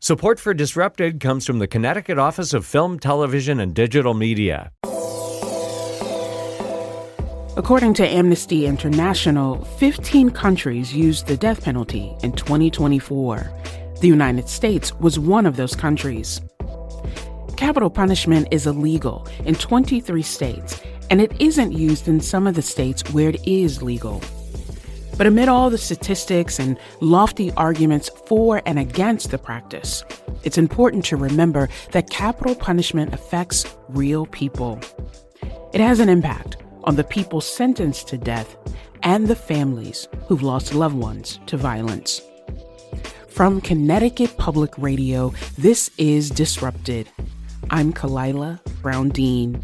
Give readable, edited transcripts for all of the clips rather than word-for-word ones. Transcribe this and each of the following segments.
Support for Disrupted comes from the Connecticut Office of Film, Television, and Digital Media. According to Amnesty International, 15 countries used the death penalty in 2024. The United States was one of those countries. Capital punishment is illegal in 23 states, and it isn't used in some of the states where it is legal. But amid all the statistics and lofty arguments for and against the practice, it's important to remember that capital punishment affects real people. It has an impact on the people sentenced to death and the families who've lost loved ones to violence. From Connecticut Public Radio, this is Disrupted. I'm Kalila Brown-Dean.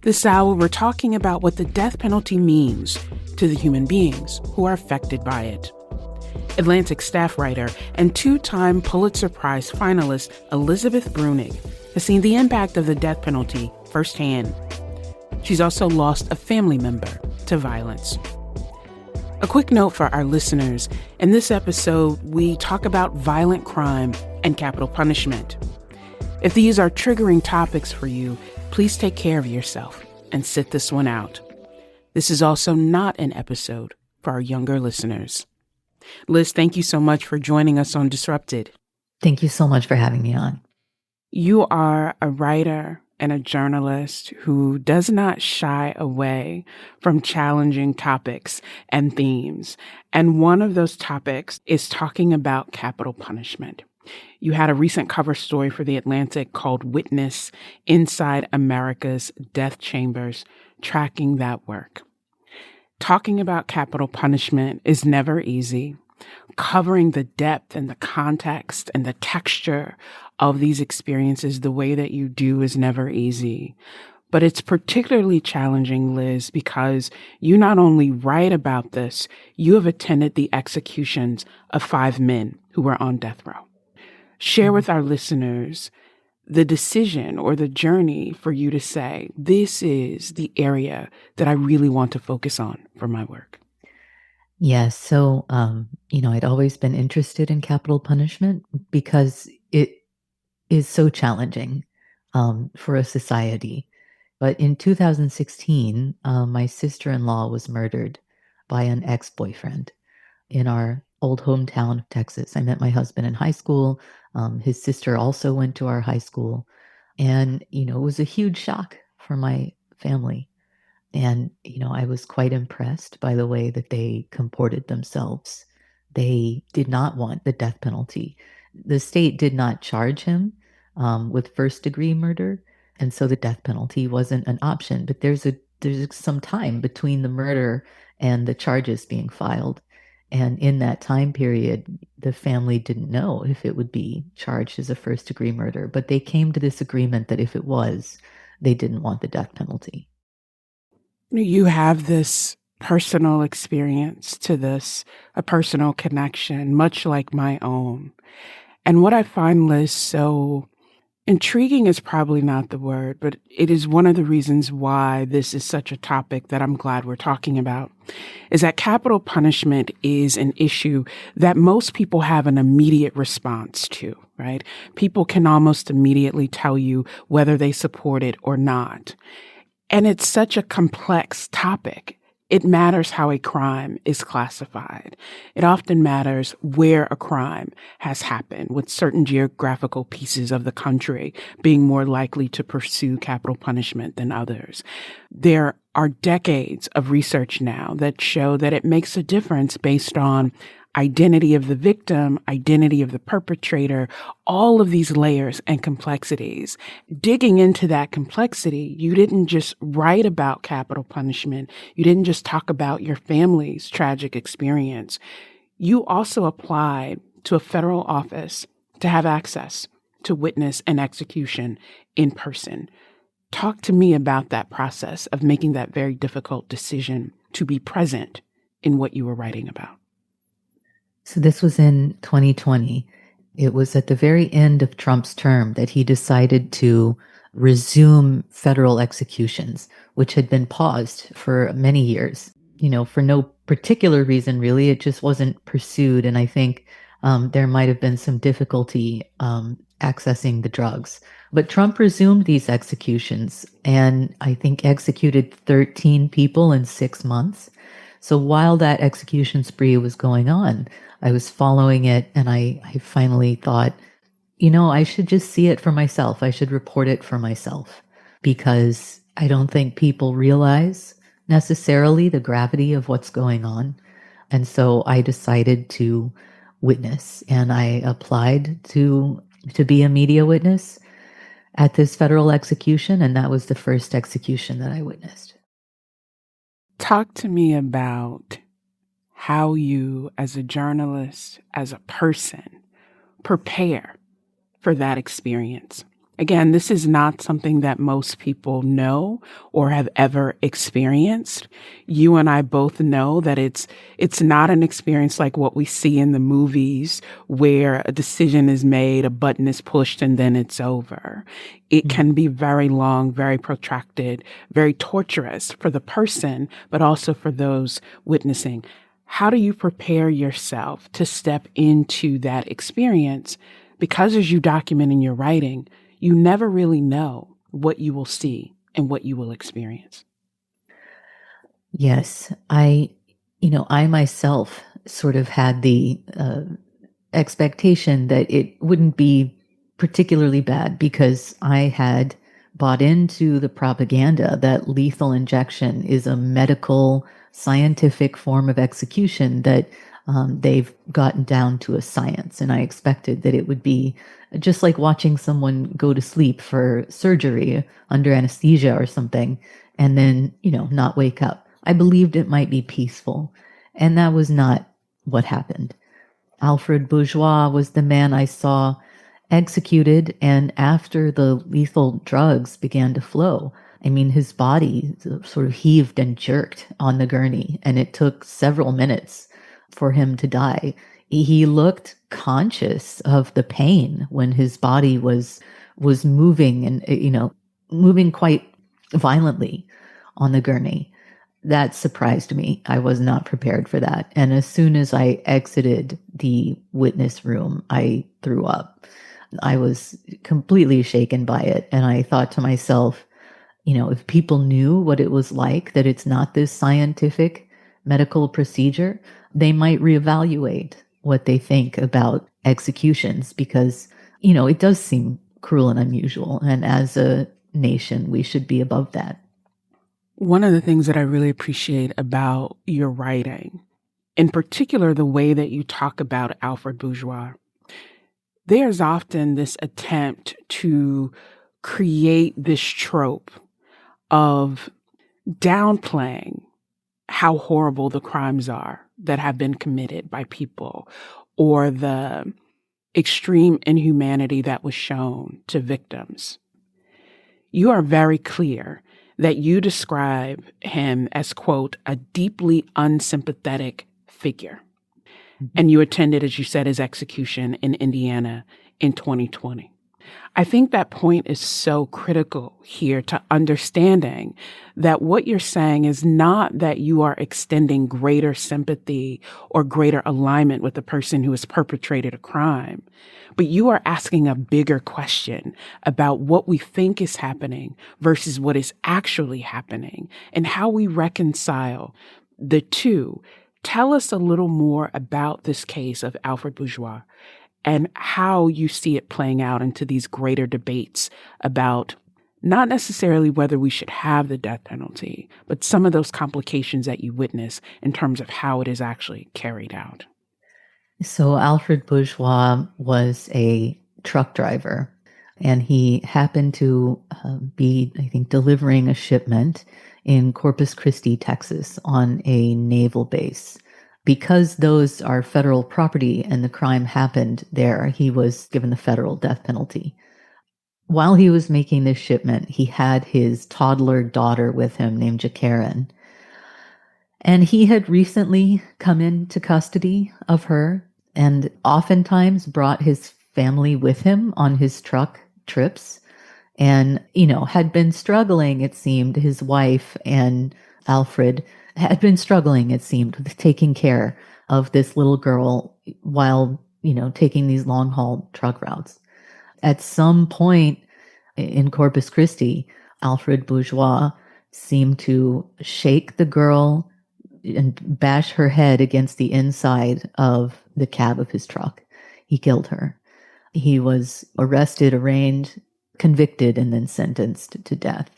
This hour, we're talking about what the death penalty means to the human beings who are affected by it. Atlantic staff writer and two-time Pulitzer Prize finalist Elizabeth Bruenig has seen the impact of the death penalty firsthand. She's also lost a family member to violence. A quick note for our listeners. In this episode, we talk about violent crime and capital punishment. If these are triggering topics for you, please take care of yourself and sit this one out. This is also not an episode for our younger listeners. Liz, thank you so much for joining us on Disrupted. Thank you so much for having me on. You are a writer and a journalist who does not shy away from challenging topics and themes. And one of those topics is talking about capital punishment. You had a recent cover story for The Atlantic called Witness: Inside America's Death Chambers, tracking that work. Talking about capital punishment is never easy. Covering the depth and the context and the texture of these experiences the way that you do is never easy. But it's particularly challenging, Liz, because you not only write about this, you have attended the executions of 5 men who were on death row. Share with our listeners the decision or the journey for you to say, this is the area that I really want to focus on for my work. Yes. So, I'd always been interested in capital punishment because it is so challenging for a society. But in 2016, my sister-in-law was murdered by an ex-boyfriend in our old hometown of Texas. I met my husband in high school. His sister also went to our high school. And, it was a huge shock for my family. And, I was quite impressed by the way that they comported themselves. They did not want the death penalty. The state did not charge him with first-degree murder. And so the death penalty wasn't an option. But there's some time between the murder and the charges being filed. And in that time period, the family didn't know if it would be charged as a first-degree murder, but they came to this agreement that if it was, they didn't want the death penalty. You have this personal experience to this, a personal connection, much like my own. And what I find, Liz, so intriguing is probably not the word, but it is one of the reasons why this is such a topic that I'm glad we're talking about, is that capital punishment is an issue that most people have an immediate response to, right? People can almost immediately tell you whether they support it or not. And it's such a complex topic. It matters how a crime is classified. It often matters where a crime has happened, with certain geographical pieces of the country being more likely to pursue capital punishment than others. There are decades of research now that show that it makes a difference based on identity of the victim, identity of the perpetrator, all of these layers and complexities. Digging into that complexity, you didn't just write about capital punishment. You didn't just talk about your family's tragic experience. You also applied to a federal office to have access to witness an execution in person. Talk to me about that process of making that very difficult decision to be present in what you were writing about. So this was in 2020. It was at the very end of Trump's term that he decided to resume federal executions, which had been paused for many years, for no particular reason, really. It just wasn't pursued. And I think there might have been some difficulty accessing the drugs. But Trump resumed these executions and I think executed 13 people in 6 months. So while that execution spree was going on, I was following it and I finally thought, I should just see it for myself. I should report it for myself because I don't think people realize necessarily the gravity of what's going on. And so I decided to witness and I applied to be a media witness at this federal execution, and that was the first execution that I witnessed. Talk to me about how you, as a journalist, as a person, prepare for that experience. Again, this is not something that most people know or have ever experienced. You and I both know that it's not an experience like what we see in the movies where a decision is made, a button is pushed, and then it's over. It can be very long, very protracted, very torturous for the person, but also for those witnessing. How do you prepare yourself to step into that experience? Because as you document in your writing, you never really know what you will see and what you will experience. Yes, I myself sort of had the expectation that it wouldn't be particularly bad because I had bought into the propaganda that lethal injection is a medical, scientific form of execution that they've gotten down to a science. And I expected that it would be just like watching someone go to sleep for surgery under anesthesia or something, and then, not wake up. I believed it might be peaceful. And that was not what happened. Alfred Bourgeois was the man I saw executed, and after the lethal drugs began to flow, I mean, his body sort of heaved and jerked on the gurney, and it took several minutes for him to die. He looked conscious of the pain when his body was moving and, moving quite violently on the gurney. That surprised me. I was not prepared for that. And as soon as I exited the witness room, I threw up. I was completely shaken by it. And I thought to myself, if people knew what it was like, that it's not this scientific medical procedure, they might reevaluate what they think about executions because, it does seem cruel and unusual. And as a nation, we should be above that. One of the things that I really appreciate about your writing, in particular the way that you talk about Alfred Bourgeois, there's often this attempt to create this trope of downplaying how horrible the crimes are that have been committed by people or the extreme inhumanity that was shown to victims. You are very clear that you describe him as, quote, a deeply unsympathetic figure. And you attended, as you said, his execution in Indiana in 2020. I think that point is so critical here to understanding that what you're saying is not that you are extending greater sympathy or greater alignment with the person who has perpetrated a crime, but you are asking a bigger question about what we think is happening versus what is actually happening and how we reconcile the two. Tell us a little more about this case of Alfred Bourgeois and how you see it playing out into these greater debates about not necessarily whether we should have the death penalty, but some of those complications that you witness in terms of how it is actually carried out. So Alfred Bourgeois was a truck driver, and he happened to be, I think, delivering a shipment in Corpus Christi, Texas, on a naval base. Because those are federal property and the crime happened there, he was given the federal death penalty. While he was making this shipment, he had his toddler daughter with him named Jacaren. And he had recently come into custody of her and oftentimes brought his family with him on his truck trips and, had been struggling, it seemed. His wife and Alfred had been struggling, it seemed, with taking care of this little girl while taking these long haul truck routes. At some point in Corpus Christi, Alfred Bourgeois seemed to shake the girl and bash her head against the inside of the cab of his truck. He killed her. He was arrested, arraigned, convicted, and then sentenced to death.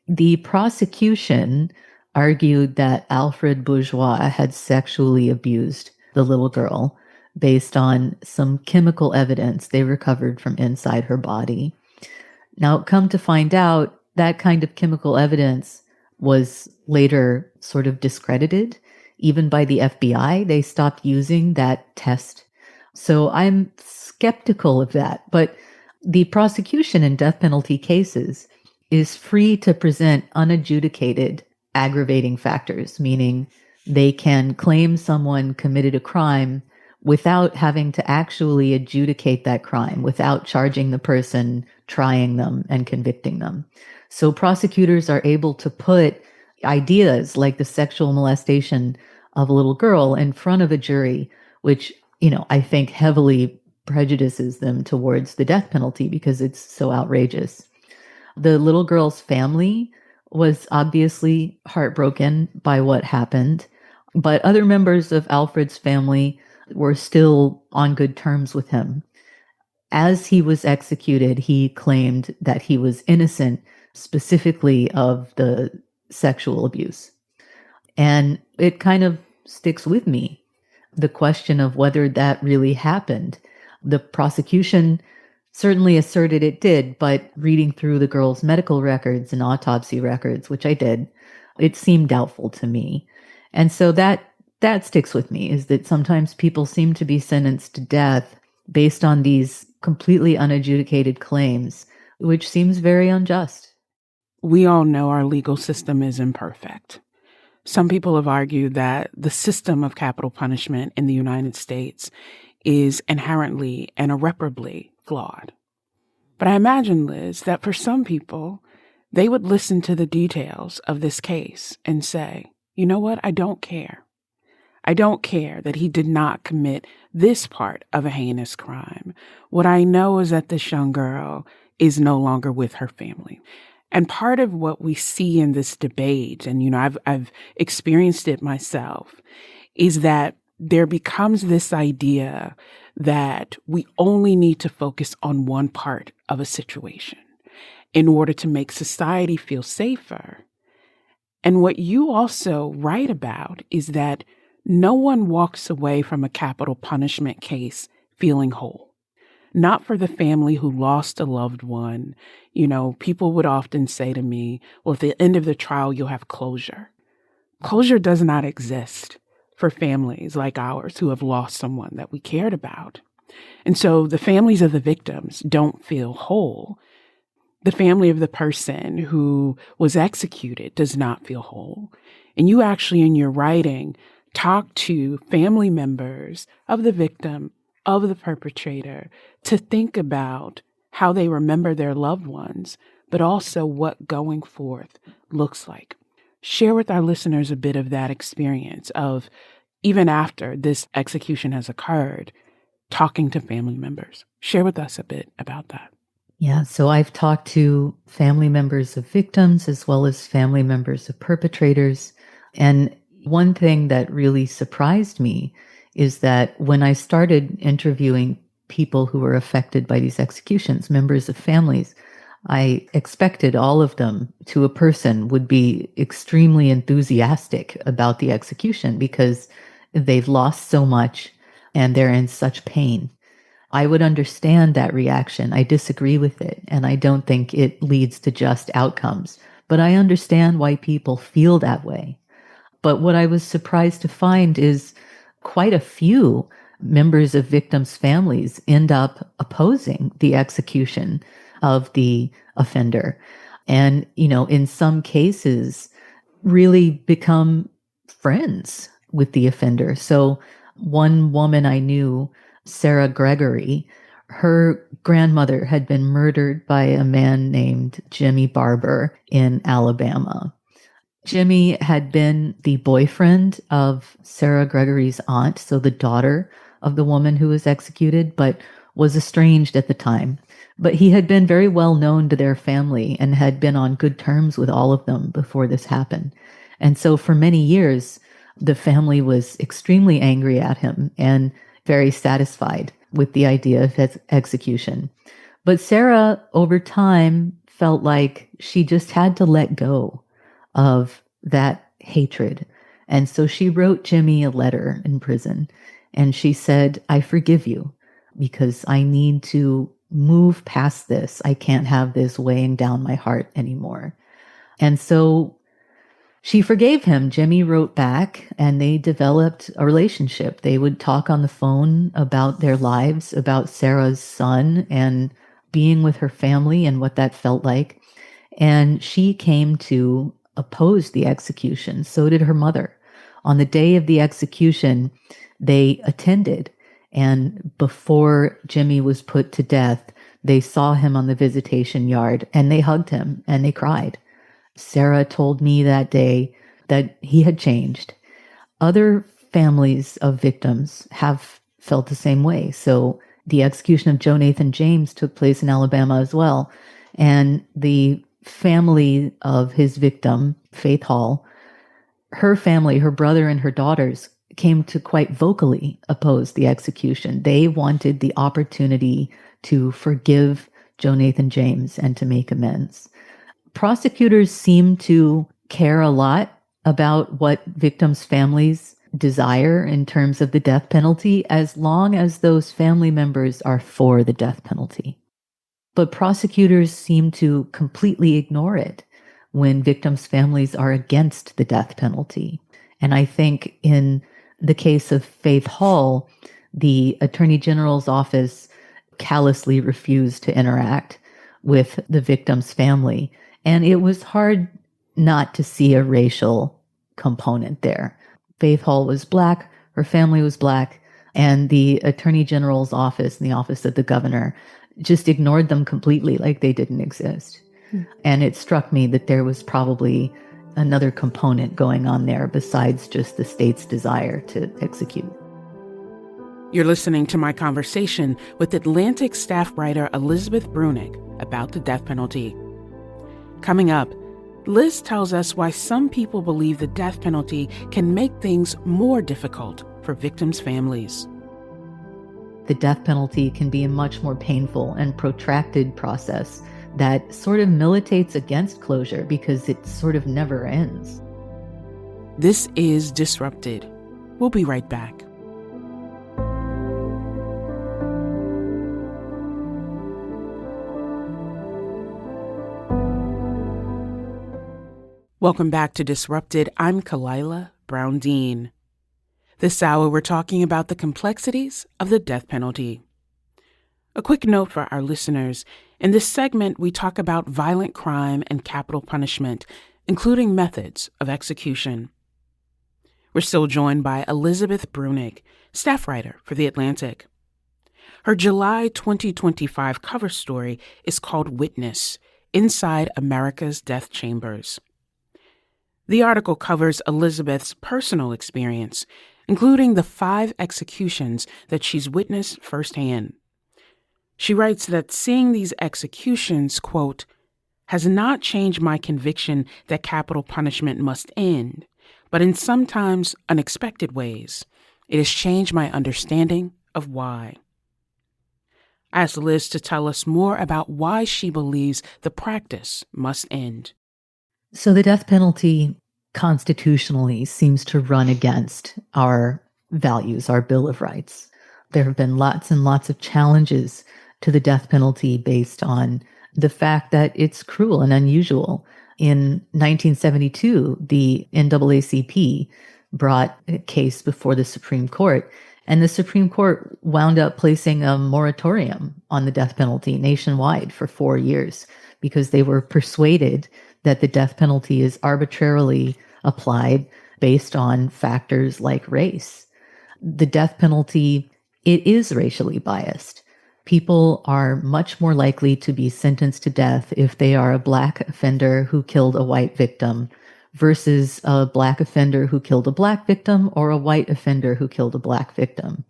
The prosecution argued that Alfred Bourgeois had sexually abused the little girl based on some chemical evidence they recovered from inside her body. Now, come to find out, that kind of chemical evidence was later sort of discredited. Even by the FBI, they stopped using that test. So I'm skeptical of that. But the prosecution in death penalty cases is free to present unadjudicated aggravating factors, meaning they can claim someone committed a crime without having to actually adjudicate that crime, without charging the person, trying them, and convicting them. So prosecutors are able to put ideas like the sexual molestation of a little girl in front of a jury, which, I think heavily prejudices them towards the death penalty because it's so outrageous. The little girl's family was obviously heartbroken by what happened, but other members of Alfred's family were still on good terms with him. As he was executed, he claimed that he was innocent, specifically of the sexual abuse. And it kind of sticks with me, the question of whether that really happened. The prosecution certainly asserted it did, but reading through the girl's medical records and autopsy records, which I did, it seemed doubtful to me. And so that sticks with me, is that sometimes people seem to be sentenced to death based on these completely unadjudicated claims, which seems very unjust. We all know our legal system is imperfect. Some people have argued that the system of capital punishment in the United States is inherently and irreparably flawed. But I imagine, Liz, that for some people, they would listen to the details of this case and say, you know what, I don't care. I don't care that he did not commit this part of a heinous crime. What I know is that this young girl is no longer with her family. And part of what we see in this debate, and I've experienced it myself, is that there becomes this idea that we only need to focus on one part of a situation in order to make society feel safer. And what you also write about is that no one walks away from a capital punishment case feeling whole. Not for the family who lost a loved one. People would often say to me, well, at the end of the trial, you'll have closure. Closure does not exist for families like ours who have lost someone that we cared about. And so the families of the victims don't feel whole. The family of the person who was executed does not feel whole. And you actually, in your writing, talk to family members of the victim, of the perpetrator, to think about how they remember their loved ones, but also what going forth looks like. Share with our listeners a bit of that experience of, even after this execution has occurred, talking to family members. Share with us a bit about that. Yeah, so I've talked to family members of victims as well as family members of perpetrators. And one thing that really surprised me is that when I started interviewing people who were affected by these executions, members of families, I expected all of them, to a person, would be extremely enthusiastic about the execution because they've lost so much and they're in such pain. I would understand that reaction. I disagree with it, and I don't think it leads to just outcomes. But I understand why people feel that way. But what I was surprised to find is quite a few members of victims' families end up opposing the execution of the offender. And, in some cases, really become friends with the offender. So one woman I knew, Sarah Gregory, her grandmother had been murdered by a man named Jimmy Barber in Alabama. Jimmy had been the boyfriend of Sarah Gregory's aunt, so the daughter of the woman who was executed, but was estranged at the time. But he had been very well known to their family and had been on good terms with all of them before this happened. And so for many years, the family was extremely angry at him and very satisfied with the idea of his execution. But Sarah, over time, felt like she just had to let go of that hatred. And so she wrote Jimmy a letter in prison, and she said, I forgive you because I need to move past this. I can't have this weighing down my heart anymore. And so she forgave him. Jimmy wrote back and they developed a relationship. They would talk on the phone about their lives, about Sarah's son and being with her family and what that felt like. And she came to oppose the execution. So did her mother. On the day of the execution, they attended. And before Jimmy was put to death, they saw him on the visitation yard and they hugged him and they cried. Sarah told me that day that he had changed. Other families of victims have felt the same way. So the execution of Joe Nathan James took place in Alabama as well. And the family of his victim, Faith Hall, her family, her brother and her daughters, came to quite vocally oppose the execution. They wanted the opportunity to forgive Joe Nathan James and to make amends. Prosecutors seem to care a lot about what victims' families desire in terms of the death penalty, as long as those family members are for the death penalty. But prosecutors seem to completely ignore it when victims' families are against the death penalty. And I think in the case of Faith Hall, the Attorney General's office callously refused to interact with the victim's family. And it was hard not to see a racial component there. Faith Hall was Black, her family was Black, and the Attorney General's office and the office of the governor just ignored them completely, like they didn't exist. And it struck me that there was probably another component going on there besides just the state's desire to execute. You're listening to my conversation with Atlantic staff writer Elizabeth Bruenig about the death penalty. Coming up, Liz tells us why some people believe the death penalty can make things more difficult for victims' families. The death penalty can be a much more painful and protracted process that sort of militates against closure because it sort of never ends. This is Disrupted. We'll be right back. Welcome back to Disrupted. I'm Kalila Brown-Dean. This hour, we're talking about the complexities of the death penalty. A quick note for our listeners. In this segment, we talk about violent crime and capital punishment, including methods of execution. We're still joined by Elizabeth Bruenig, staff writer for The Atlantic. Her July 2025 cover story is called Witness: Inside America's Death Chambers. The article covers Elizabeth's personal experience, including the 5 executions that she's witnessed firsthand. She writes that seeing these executions, quote, has not changed my conviction that capital punishment must end, but in sometimes unexpected ways, it has changed my understanding of why. I asked Liz to tell us more about why she believes the practice must end. So the death penalty constitutionally seems to run against our values, our Bill of Rights. There have been lots and lots of challenges to the death penalty based on the fact that it's cruel and unusual. In 1972, the NAACP brought a case before the Supreme Court, and the Supreme Court wound up placing a moratorium on the death penalty nationwide for 4 years because they were persuaded that the death penalty is arbitrarily applied based on factors like race. The death penalty, it is racially biased. People are much more likely to be sentenced to death if they are a Black offender who killed a white victim versus a Black offender who killed a Black victim or a white offender who killed a Black victim.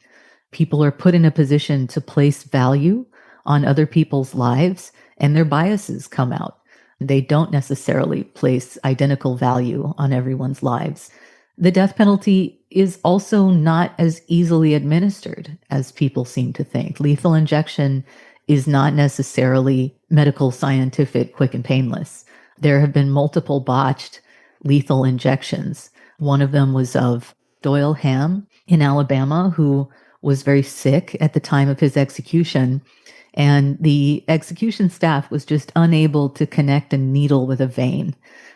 people are put in a position to place value on other people's lives, and their biases come out. They don't necessarily place identical value on everyone's lives. The death penalty is also not as easily administered as people seem to think. Lethal injection is not necessarily medical, scientific, quick, and painless. There have been multiple botched lethal injections. One of them was of Doyle Ham in Alabama, who was very sick at the time of his execution. And the execution staff was just unable to connect a needle with a vein.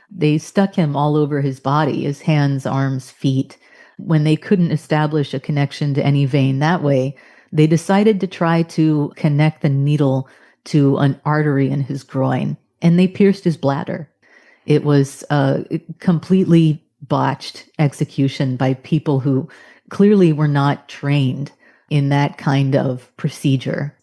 They stuck him all over his body, his hands, arms, feet. When they couldn't establish a connection to any vein that way, they decided to try to connect the needle to an artery in his groin, and they pierced his bladder. It was a completely botched execution by people who clearly were not trained in that kind of procedure.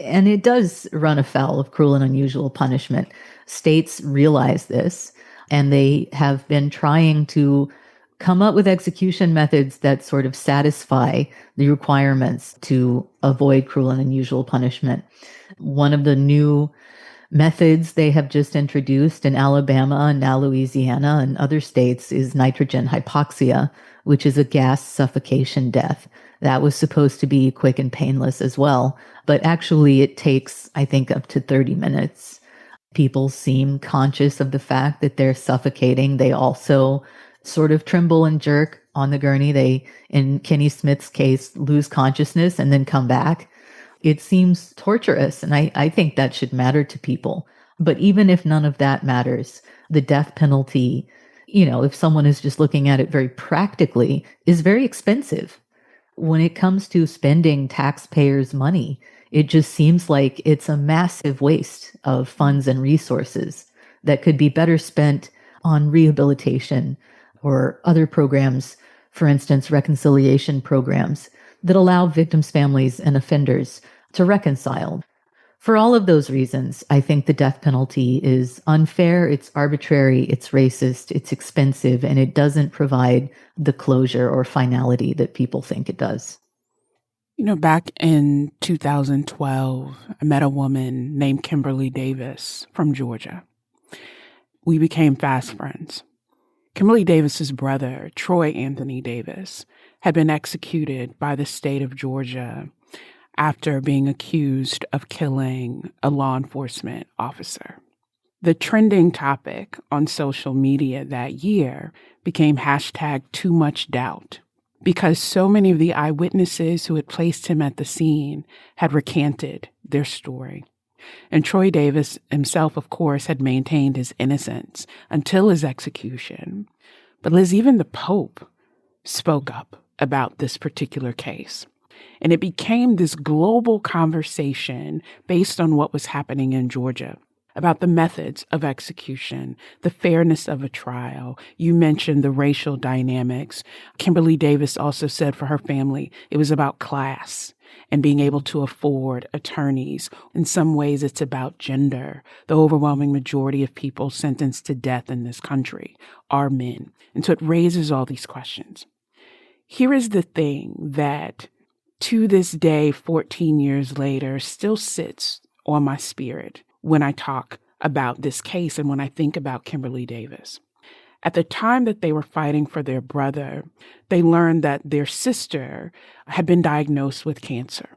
And it does run afoul of cruel and unusual punishment. States realize this, and they have been trying to come up with execution methods that sort of satisfy the requirements to avoid cruel and unusual punishment. One of the new methods they have just introduced in Alabama and now Louisiana and other states is nitrogen hypoxia, which is a gas suffocation death. That was supposed to be quick and painless as well, but actually it takes, I think, up to 30 minutes. People seem conscious of the fact that they're suffocating. They also sort of tremble and jerk on the gurney. They, in Kenny Smith's case, lose consciousness and then come back. It seems torturous, and I think that should matter to people. But even if none of that matters, the death penalty, if someone is just looking at it very practically, is very expensive. When it comes to spending taxpayers' money, it just seems like it's a massive waste of funds and resources that could be better spent on rehabilitation or other programs, for instance, reconciliation programs that allow victims' families and offenders to reconcile. For all of those reasons, I think the death penalty is unfair, it's arbitrary, it's racist, it's expensive, and it doesn't provide the closure or finality that people think it does. Back in 2012, I met a woman named Kimberly Davis from Georgia. We became fast friends. Kimberly Davis's brother, Troy Anthony Davis, had been executed by the state of Georgia after being accused of killing a law enforcement officer. The trending topic on social media that year became #TooMuchDoubt because so many of the eyewitnesses who had placed him at the scene had recanted their story. And Troy Davis himself, of course, had maintained his innocence until his execution. But Liz, even the Pope spoke up about this particular case. And it became this global conversation based on what was happening in Georgia about the methods of execution, the fairness of a trial. You mentioned the racial dynamics. Kimberly Davis also said for her family, it was about class and being able to afford attorneys. In some ways, it's about gender. The overwhelming majority of people sentenced to death in this country are men. And so it raises all these questions. Here is the thing that to this day, 14 years later, still sits on my spirit when I talk about this case and when I think about Kimberly Davis. At the time that they were fighting for their brother, they learned that their sister had been diagnosed with cancer.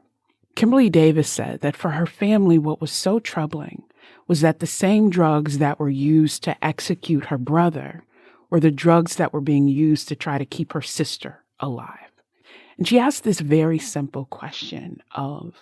Kimberly Davis said that for her family, what was so troubling was that the same drugs that were used to execute her brother were the drugs that were being used to try to keep her sister alive. And she asked this very simple question of,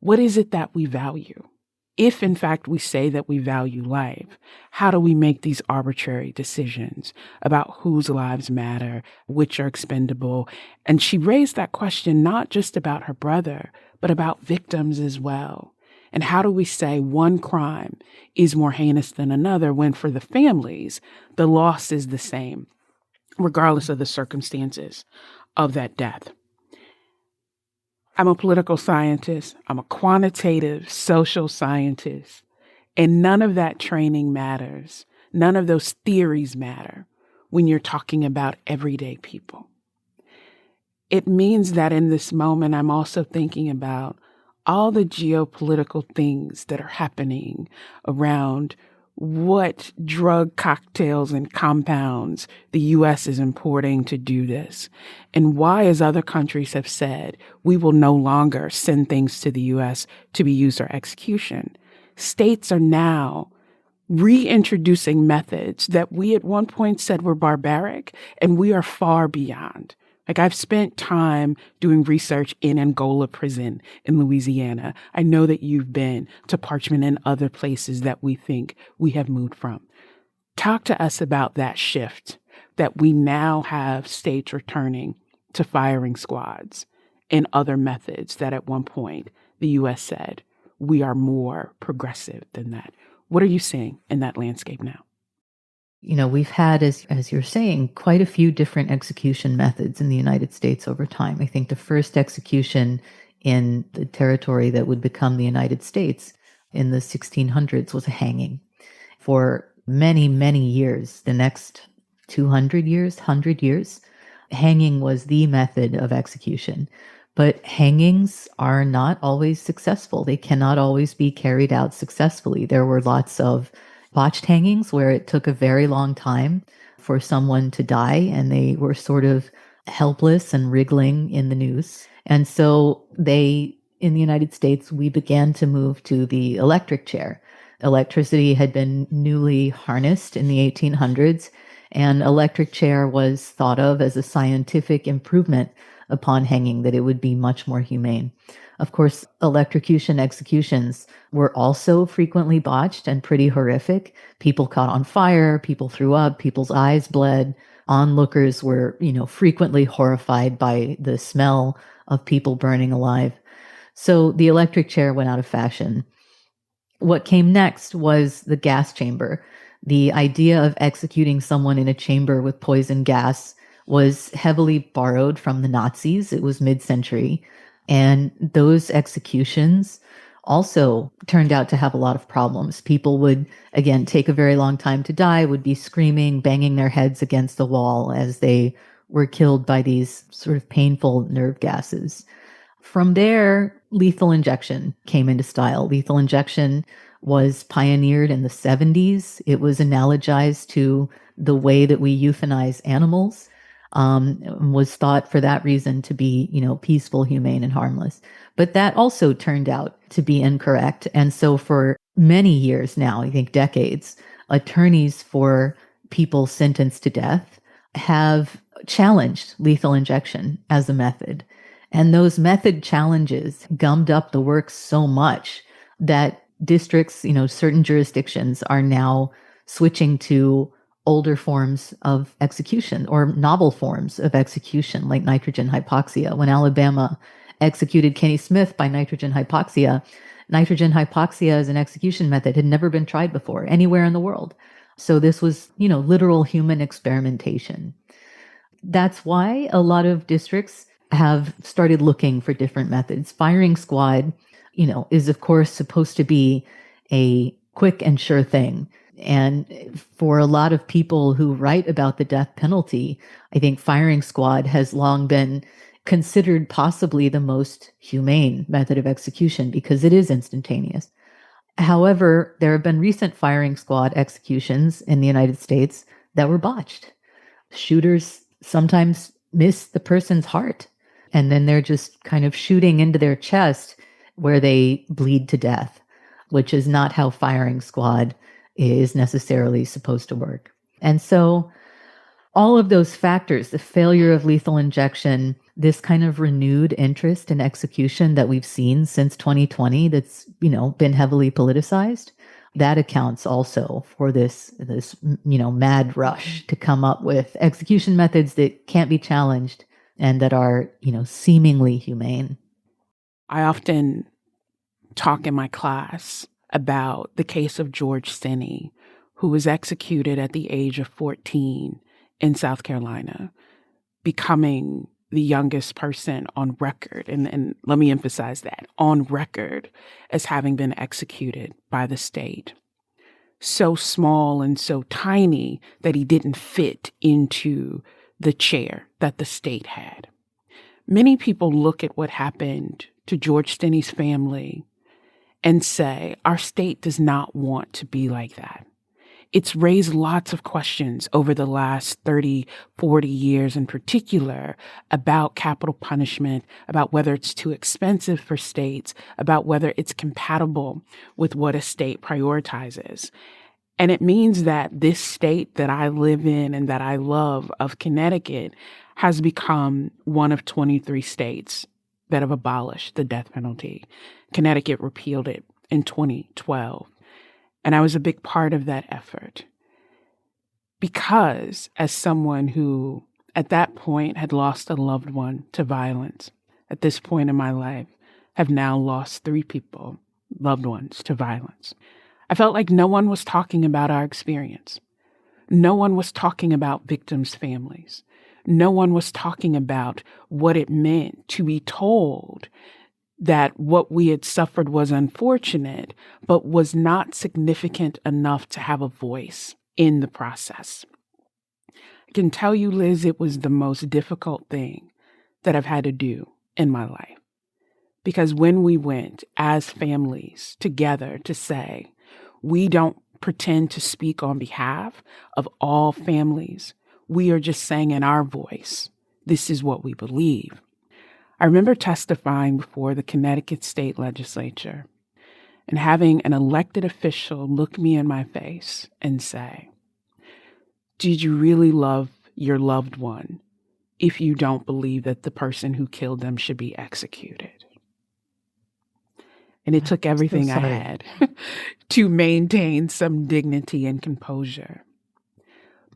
what is it that we value? If, in fact, we say that we value life, how do we make these arbitrary decisions about whose lives matter, which are expendable? And she raised that question not just about her brother, but about victims as well. And how do we say one crime is more heinous than another when for the families, the loss is the same, regardless of the circumstances of that death? I'm a political scientist. I'm a quantitative social scientist. And none of that training matters. None of those theories matter when you're talking about everyday people. It means that in this moment, I'm also thinking about all the geopolitical things that are happening around what drug cocktails and compounds the U.S. is importing to do this, and why, as other countries have said, we will no longer send things to the U.S. to be used for execution. States are now reintroducing methods that we at one point said were barbaric, and we are far beyond. Like, I've spent time doing research in Angola prison in Louisiana. I know that you've been to Parchment and other places that we think we have moved from. Talk to us about that shift, that we now have states returning to firing squads and other methods that at one point the U.S. said we are more progressive than that. What are you seeing in that landscape now? We've had, as you're saying, quite a few different execution methods in the United States over time. I think the first execution in the territory that would become the United States in the 1600s was a hanging. For many, many years, the next 200 years, 100 years, hanging was the method of execution. But hangings are not always successful. They cannot always be carried out successfully. There were lots of botched hangings where it took a very long time for someone to die and they were sort of helpless and wriggling in the noose. And so in the United States, we began to move to the electric chair. Electricity had been newly harnessed in the 1800s, and electric chair was thought of as a scientific improvement upon hanging, that it would be much more humane. Of course, electrocution executions were also frequently botched and pretty horrific. People caught on fire, people threw up, people's eyes bled. Onlookers were, frequently horrified by the smell of people burning alive. So the electric chair went out of fashion. What came next was the gas chamber. The idea of executing someone in a chamber with poison gas was heavily borrowed from the Nazis. It was mid-century. And those executions also turned out to have a lot of problems. People would, again, take a very long time to die, would be screaming, banging their heads against the wall as they were killed by these sort of painful nerve gases. From there, lethal injection came into style. Lethal injection was pioneered in the 70s. It was analogized to the way that we euthanize animals. Was thought for that reason to be, peaceful, humane, and harmless. But that also turned out to be incorrect. And so for many years now, I think decades, attorneys for people sentenced to death have challenged lethal injection as a method. And those method challenges gummed up the works so much that districts, certain jurisdictions are now switching to older forms of execution or novel forms of execution, like nitrogen hypoxia. When Alabama executed Kenny Smith by nitrogen hypoxia as an execution method had never been tried before anywhere in the world. So this was, literal human experimentation. That's why a lot of districts have started looking for different methods. Firing squad, is of course supposed to be a quick and sure thing. And for a lot of people who write about the death penalty, I think firing squad has long been considered possibly the most humane method of execution because it is instantaneous. However, there have been recent firing squad executions in the United States that were botched. Shooters sometimes miss the person's heart, and then they're just kind of shooting into their chest where they bleed to death, which is not how firing squad is necessarily supposed to work. And so all of those factors, the failure of lethal injection, this kind of renewed interest in execution that we've seen since 2020 that's, been heavily politicized, that accounts also for this mad rush to come up with execution methods that can't be challenged and that are, seemingly humane. I often talk in my class about the case of George Stinney, who was executed at the age of 14 in South Carolina, becoming the youngest person on record, and let me emphasize that, on record as having been executed by the state. So small and so tiny that he didn't fit into the chair that the state had. Many people look at what happened to George Stinney's family and say, our state does not want to be like that. It's raised lots of questions over the last 30, 40 years in particular about capital punishment, about whether it's too expensive for states, about whether it's compatible with what a state prioritizes. And it means that this state that I live in and that I love of Connecticut has become one of 23 states that have abolished the death penalty. Connecticut repealed it in 2012. And I was a big part of that effort because as someone who at that point had lost a loved one to violence, at this point in my life, have now lost 3 people, loved ones, to violence. I felt like no one was talking about our experience. No one was talking about victims' families. No one was talking about what it meant to be told that what we had suffered was unfortunate, but was not significant enough to have a voice in the process. I can tell you, Liz, it was the most difficult thing that I've had to do in my life. Because when we went as families together to say, we don't pretend to speak on behalf of all families, we are just saying in our voice, this is what we believe. I remember testifying before the Connecticut State Legislature and having an elected official look me in my face and say, did you really love your loved one if you don't believe that the person who killed them should be executed? And it took everything I had to maintain some dignity and composure.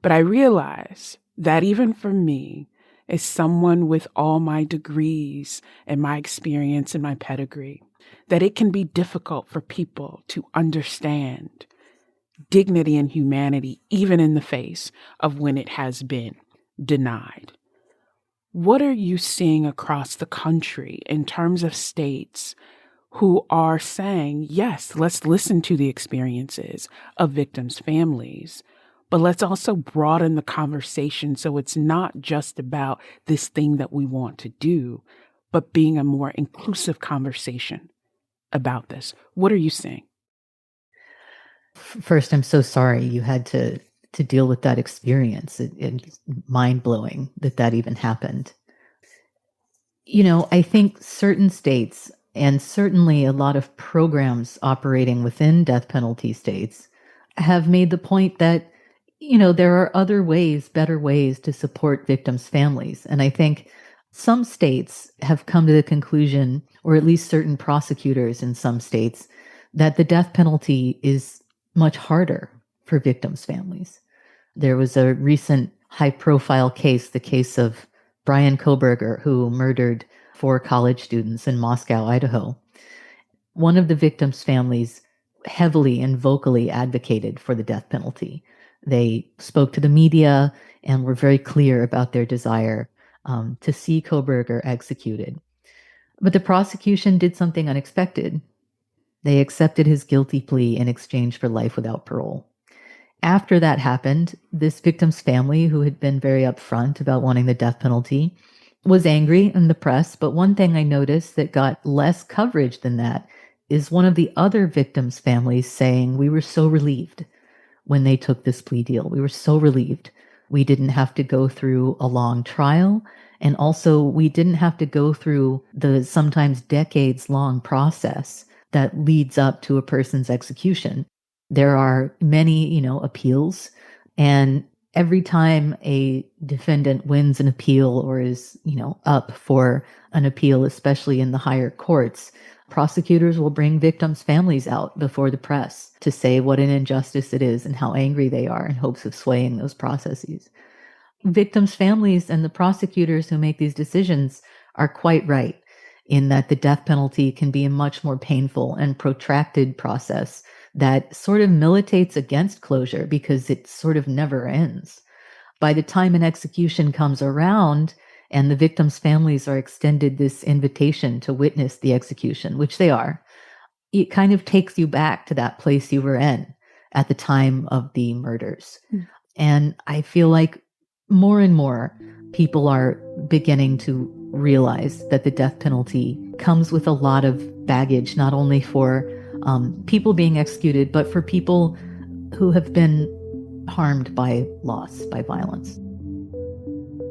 But I realized that even for me, as someone with all my degrees and my experience and my pedigree, that it can be difficult for people to understand dignity and humanity, even in the face of when it has been denied. What are you seeing across the country in terms of states who are saying, yes, let's listen to the experiences of victims' families, but let's also broaden the conversation so it's not just about this thing that we want to do, but being a more inclusive conversation about this? What are you seeing? First, I'm so sorry you had to deal with that experience. It's mind-blowing that even happened. I think certain states, and certainly a lot of programs operating within death penalty states, have made the point that there are other ways, better ways to support victims' families. And I think some states have come to the conclusion, or at least certain prosecutors in some states, that the death penalty is much harder for victims' families. There was a recent high-profile case, the case of Brian Koberger, who murdered 4 college students in Moscow, Idaho. One of the victims' families heavily and vocally advocated for the death penalty. They spoke to the media and were very clear about their desire to see Koberger executed. But the prosecution did something unexpected. They accepted his guilty plea in exchange for life without parole. After that happened, this victim's family, who had been very upfront about wanting the death penalty, was angry in the press. But one thing I noticed that got less coverage than that is one of the other victims' families saying, we were so relieved when they took this plea deal. We were so relieved. We didn't have to go through a long trial. And also, we didn't have to go through the sometimes decades-long process that leads up to a person's execution. There are many, appeals. And every time a defendant wins an appeal or is, up for an appeal, especially in the higher courts, prosecutors will bring victims' families out before the press to say what an injustice it is and how angry they are in hopes of swaying those processes. Victims' families and the prosecutors who make these decisions are quite right in that the death penalty can be a much more painful and protracted process that sort of militates against closure because it sort of never ends. By the time an execution comes around and the victims' families are extended this invitation to witness the execution, which they are, it kind of takes you back to that place you were in at the time of the murders. And I feel like more and more people are beginning to realize that the death penalty comes with a lot of baggage, not only for people being executed, but for people who have been harmed by loss, by violence.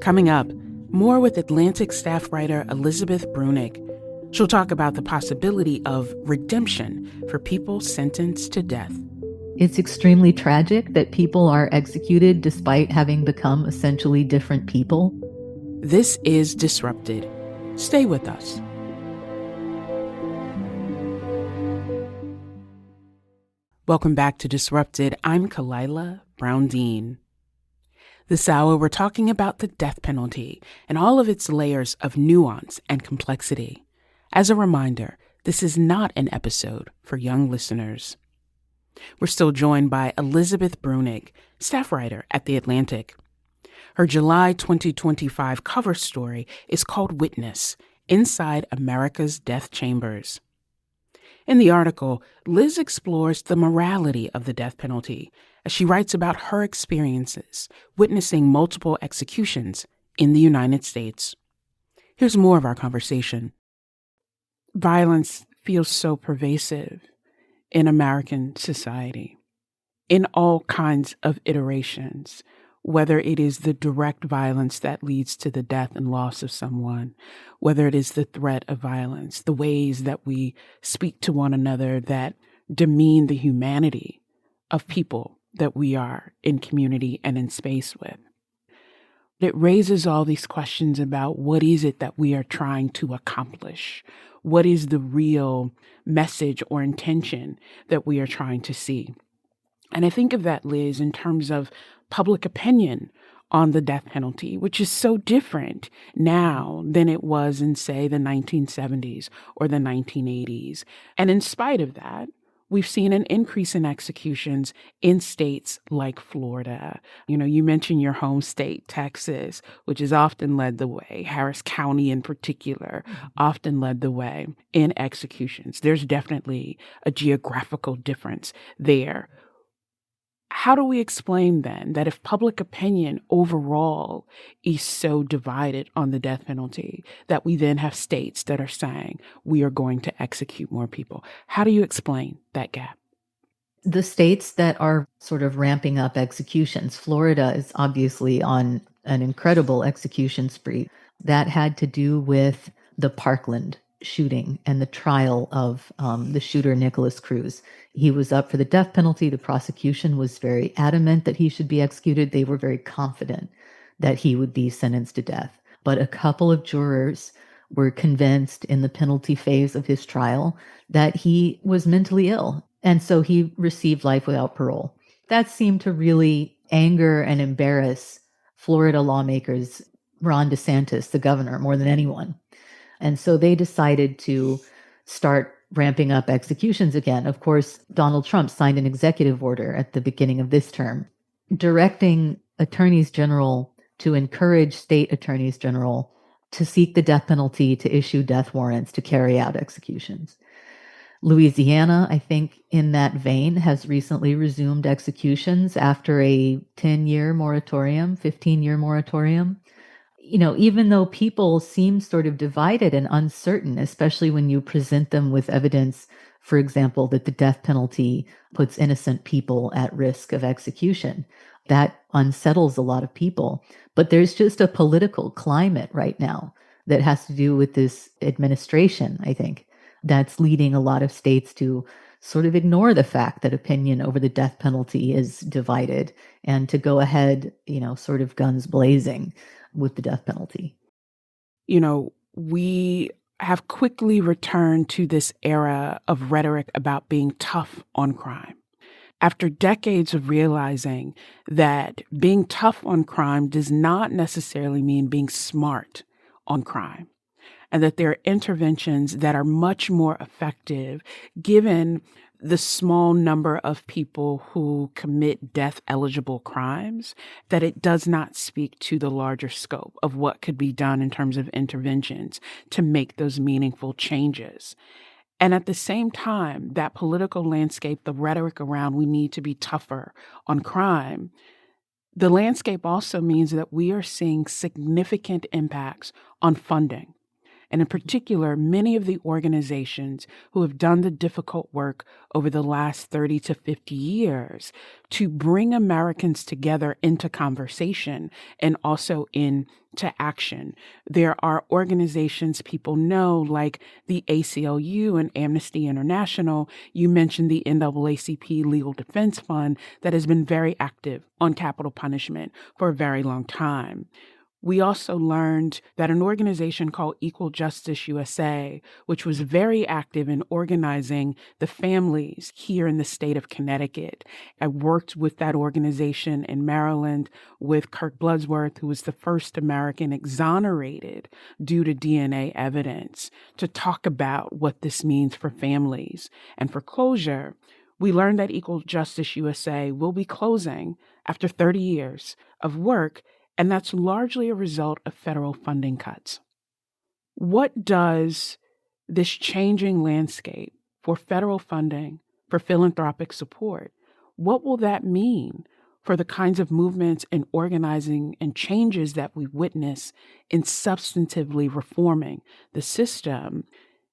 Coming up, more with Atlantic staff writer Elizabeth Bruenig. She'll talk about the possibility of redemption for people sentenced to death. It's extremely tragic that people are executed despite having become essentially different people. This is Disrupted. Stay with us. Welcome back to Disrupted. I'm Kalila Brown-Dean. This hour, we're talking about the death penalty and all of its layers of nuance and complexity. As a reminder, this is not an episode for young listeners. We're still joined by Elizabeth Bruenig, staff writer at The Atlantic. Her July 2025 cover story is called Witness: Inside America's Death Chambers. In the article, Liz explores the morality of the death penalty as she writes about her experiences witnessing multiple executions in the United States. Here's more of our conversation. Violence feels so pervasive in American society, in all kinds of iterations, whether it is the direct violence that leads to the death and loss of someone, whether it is the threat of violence, the ways that we speak to one another that demean the humanity of people that we are in community and in space with. It raises all these questions about what is it that we are trying to accomplish? What is the real message or intention that we are trying to see? And I think of that, Liz, in terms of public opinion on the death penalty, which is so different now than it was in, say, the 1970s or the 1980s. And in spite of that, we've seen an increase in executions in states like Florida. You know, you mentioned your home state, Texas, which has often led the way. Harris County in particular often led the way in executions. There's definitely a geographical difference there. How do we explain then that if public opinion overall is so divided on the death penalty, that we then have states that are saying we are going to execute more people? How do you explain that gap? The states that are sort of ramping up executions, Florida is obviously on an incredible execution spree. That had to do with the Parkland shooting and the trial of the shooter, Nicholas Cruz. He was up for the death penalty. The prosecution was very adamant that he should be executed. They were very confident that he would be sentenced to death. But a couple of jurors were convinced in the penalty phase of his trial that he was mentally ill. And so he received life without parole. That seemed to really anger and embarrass Florida lawmakers, Ron DeSantis, the governor, more than anyone. And so they decided to start ramping up executions again. Of course, Donald Trump signed an executive order at the beginning of this term, directing attorneys general to encourage state attorneys general to seek the death penalty, to issue death warrants, to carry out executions. Louisiana, I think in that vein, has recently resumed executions after a 10-year moratorium, 15-year moratorium. You know, even though people seem sort of divided and uncertain, especially when you present them with evidence, for example, that the death penalty puts innocent people at risk of execution, that unsettles a lot of people. But there's just a political climate right now that has to do with this administration, I think, that's leading a lot of states to sort of ignore the fact that opinion over the death penalty is divided and to go ahead, you know, sort of guns blazing with the death penalty. You know, we have quickly returned to this era of rhetoric about being tough on crime. After decades of realizing that being tough on crime does not necessarily mean being smart on crime, and that there are interventions that are much more effective given the small number of people who commit death-eligible crimes, that it does not speak to the larger scope of what could be done in terms of interventions to make those meaningful changes. And at the same time, that political landscape, the rhetoric around we need to be tougher on crime, The landscape also means that we are seeing significant impacts on funding. And in particular, many of the organizations who have done the difficult work over the last 30 to 50 years to bring Americans together into conversation and also into action. There are organizations people know, like the ACLU and Amnesty International. You mentioned the NAACP Legal Defense Fund that has been very active on capital punishment for a very long time. We also learned that an organization called Equal Justice USA, which was very active in organizing the families here in the state of Connecticut. I worked with that organization in Maryland with Kirk Bloodsworth, who was the first American exonerated due to DNA evidence, to talk about what this means for families and for closure. We learned that Equal Justice USA will be closing after 30 years of work, and that's largely a result of federal funding cuts. What does this changing landscape for federal funding, for philanthropic support, what will that mean for the kinds of movements and organizing and changes that we witness in substantively reforming the system?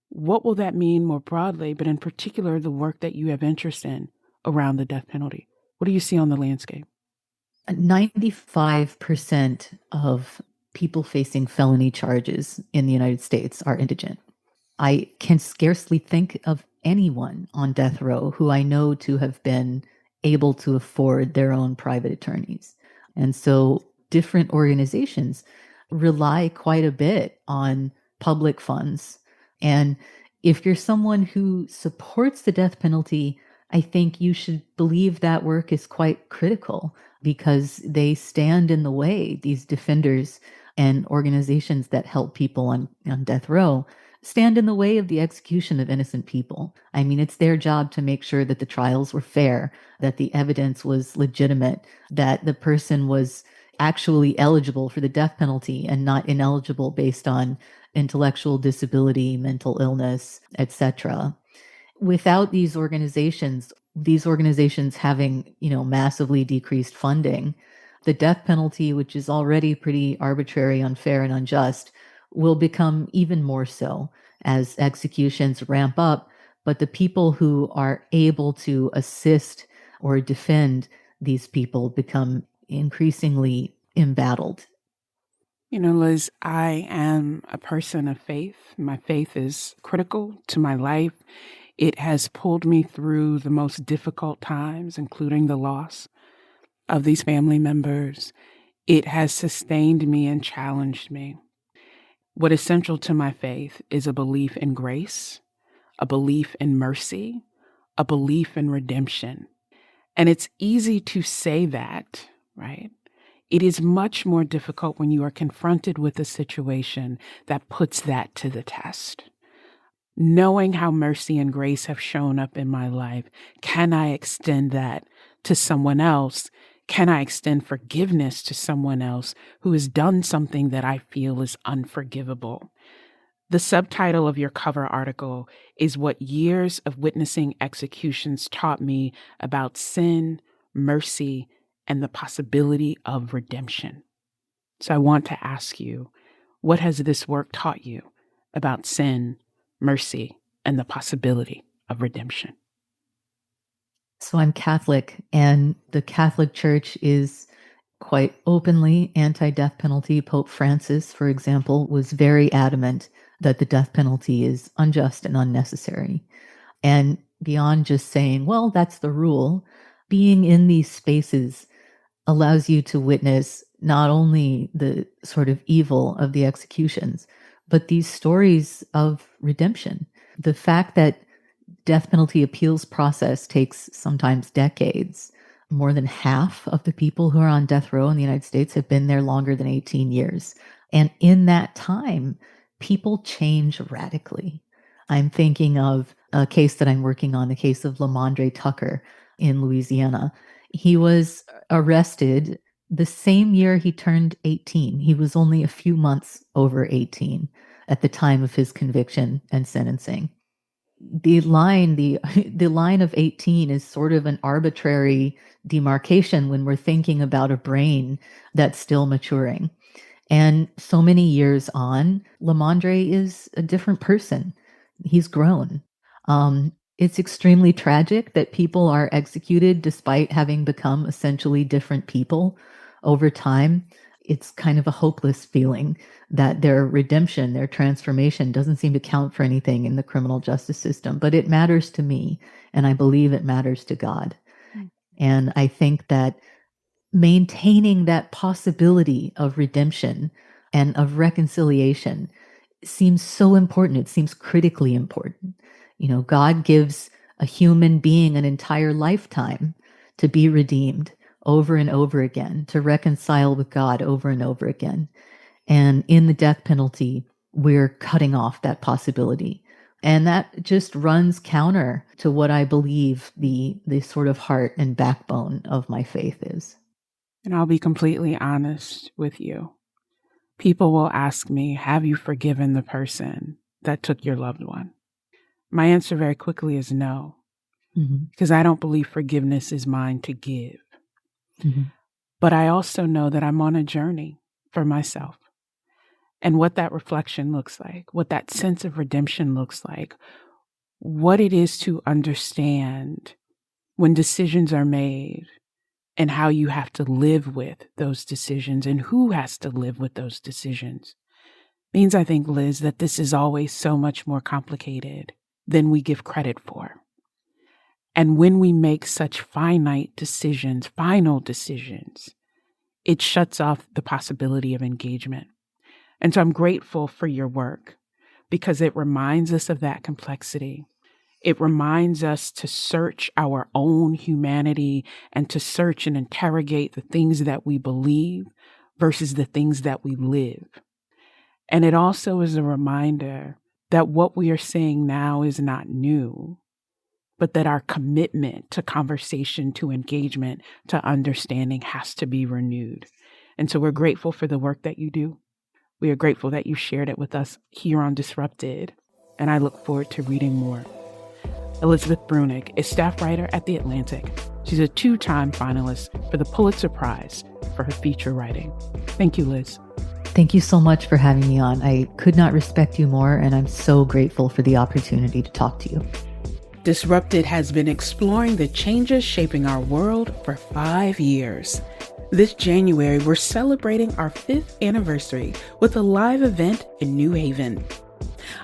What will that mean more broadly, but in particular, the work that you have interest in around the death penalty? What do you see on the landscape? 95% of people facing felony charges in the United States are indigent. I can scarcely think of anyone on death row who I know to have been able to afford their own private attorneys. And so different organizations rely quite a bit on public funds. And if you're someone who supports the death penalty, I think you should believe that work is quite critical because they stand in the way, these defenders and organizations that help people on death row stand in the way of the execution of innocent people. I mean, it's their job to make sure that the trials were fair, that the evidence was legitimate, that the person was actually eligible for the death penalty and not ineligible based on intellectual disability, mental illness, etc. Without these organizations having, massively decreased funding, the death penalty, which is already pretty arbitrary, unfair, and unjust, will become even more so as executions ramp up. But the people who are able to assist or defend these people become increasingly embattled. Liz, I am a person of faith. My faith is critical to my life. It has pulled me through the most difficult times, including the loss of these family members. It has sustained me and challenged me. What is central to my faith is a belief in grace, a belief in mercy, a belief in redemption. And it's easy to say that, right? It is much more difficult when you are confronted with a situation that puts that to the test. Knowing how mercy and grace have shown up in my life, can I extend that to someone else? Can I extend forgiveness to someone else who has done something that I feel is unforgivable? The subtitle of your cover article is What Years of Witnessing Executions Taught Me About Sin, Mercy, and the Possibility of Redemption. So I want to ask you, what has this work taught you about sin, mercy, and the possibility of redemption? So I'm Catholic, and the Catholic Church is quite openly anti-death penalty. Pope Francis, for example, was very adamant that the death penalty is unjust and unnecessary. And beyond just saying, well, that's the rule, being in these spaces allows you to witness not only the sort of evil of the executions, but these stories of redemption. The fact that death penalty appeals process takes sometimes decades. More than half of the people who are on death row in the United States have been there longer than 18 years. And in that time, people change radically. I'm thinking of a case that I'm working on, the case of Lamondre Tucker in Louisiana. He was arrested the same year he turned 18. He was only a few months over 18 at the time of his conviction and sentencing. the line, the line of 18 is sort of an arbitrary demarcation when we're thinking about a brain that's still maturing. And so many years on, Lamondre is a different person. He's grown. It's extremely tragic that people are executed despite having become essentially different people over time. It's kind of a hopeless feeling that their redemption, their transformation doesn't seem to count for anything in the criminal justice system, but it matters to me, and I believe it matters to God. And I think that maintaining that possibility of redemption and of reconciliation seems so important. It seems critically important. God gives a human being an entire lifetime to be redeemed over and over again, to reconcile with God over and over again. And in the death penalty, we're cutting off that possibility. And that just runs counter to what I believe the sort of heart and backbone of my faith is. And I'll be completely honest with you. People will ask me, have you forgiven the person that took your loved one? My answer very quickly is no, because I don't believe forgiveness is mine to give. But I also know that I'm on a journey for myself. And what that reflection looks like, what that sense of redemption looks like, what it is to understand when decisions are made and how you have to live with those decisions and who has to live with those decisions means, I think, Liz, that this is always so much more complicated than we give credit for. And when we make such finite decisions, final decisions, it shuts off the possibility of engagement. And so I'm grateful for your work because it reminds us of that complexity. It reminds us to search our own humanity and to search and interrogate the things that we believe versus the things that we live. And it also is a reminder that what we are saying now is not new, but that our commitment to conversation, to engagement, to understanding has to be renewed. And so we're grateful for the work that you do. We are grateful that you shared it with us here on Disrupted, and I look forward to reading more. Elizabeth Bruenig is staff writer at The Atlantic. She's a 2-time finalist for the Pulitzer Prize for her feature writing. Thank you, Liz. Thank you so much for having me on. I could not respect you more, and I'm so grateful for the opportunity to talk to you. Disrupted has been exploring the changes shaping our world for 5 years. This January, we're celebrating our 5th anniversary with a live event in New Haven.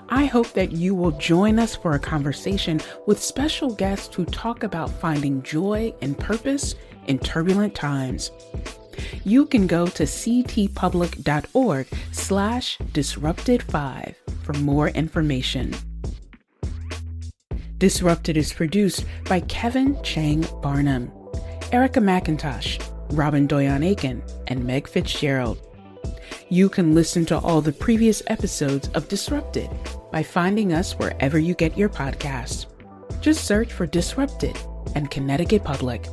I hope that you will join us for a conversation with special guests who talk about finding joy and purpose in turbulent times. You can go to ctpublic.org/disrupted5 for more information. Disrupted is produced by Kevin Chang Barnum, Erica McIntosh, Robin Doyon-Aiken, and Meg Fitzgerald. You can listen to all the previous episodes of Disrupted by finding us wherever you get your podcasts. Just search for Disrupted and Connecticut Public.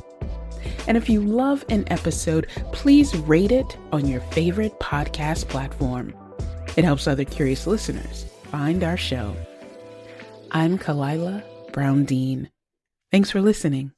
And if you love an episode, please rate it on your favorite podcast platform. It helps other curious listeners find our show. I'm Kalila Brown Dean. Thanks for listening.